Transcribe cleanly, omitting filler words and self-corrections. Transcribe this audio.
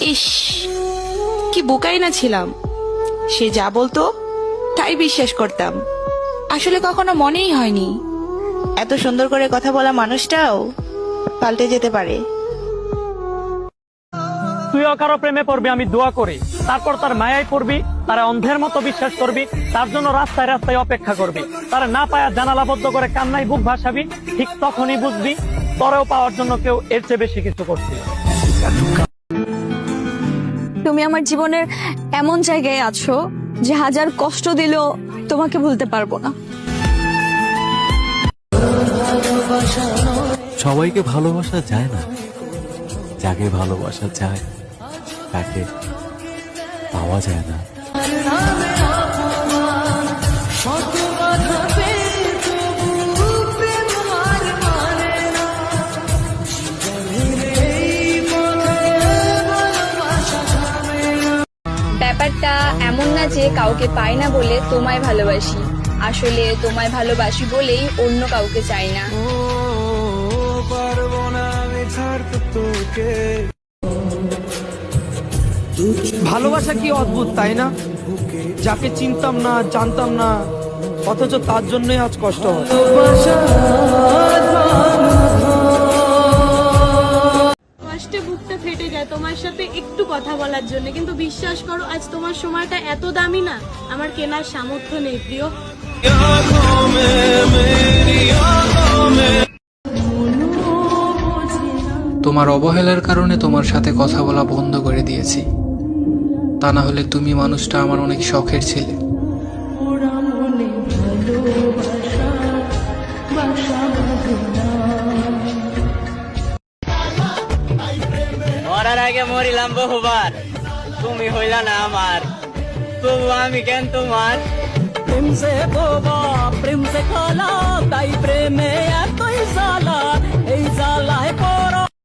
ইস, কি বোকাই না ছিলাম। সে যা বলতো তাই বিশ্বাস করতাম। আসলে কখনো মনেই হয়নি এত সুন্দর করে কথা বলা মানুষটাও পাল্টে যেতে পারে। তুইও কারো প্রেমে পড়বি আমি দোয়া করি, তারপর তার মায়ায় পড়বি, তারা অন্ধের মতো বিশ্বাস করবি, তার জন্য রাস্তায় রাস্তায় অপেক্ষা করবি, তারা না পায়া জানালাবদ্ধ করে কান্নায় বুক ভাসাবি। ঠিক তখনই বুঝবি তরেও পাওয়ার জন্য কেউ এর চেয়ে বেশি কিছু করছে। তুমি আমার জীবনের এমন জায়গায় আছো যে হাজার কষ্ট দিলেও তোমাকে ভুলতে পারবো না। সবাইকে ভালোবাসা যায় না, যাকে ভালোবাসা যায় তাকে পাওয়া যায় না। ব্যাপারটা এমন না যে কাউকে পাই না বলে তোমায় ভালোবাসি, আসলে তোমায় ভালোবাসি বলেই অন্য কাউকে চাই না। ভালোবাসা কি অদ্ভুত, তাই না? যাকে চিনতাম না, জানতাম না, অথচ তার জন্যই আজ কষ্ট হয়। কষ্টে বুকটা ফেটে যায় তোমার সাথে একটু কথা বলার জন্য, কিন্তু বিশ্বাস করো আজ তোমার সময়টা এত দামি না, আমার কেনার সামর্থ্য নেই প্রিয়। তোমার অবহেলার কারণে তোমার সাথে কথা বলা বন্ধ করে দিয়েছি, তা না হলে তুমি মানুষটা আমার অনেক শখের ছিলে। মরার আগে মরিলাম বহুবার, তুমি হইলা না আমার, তবু আমি কেন তোমার? প্রেম সে বোবা, প্রেম সে খালা, তাই প্রেমে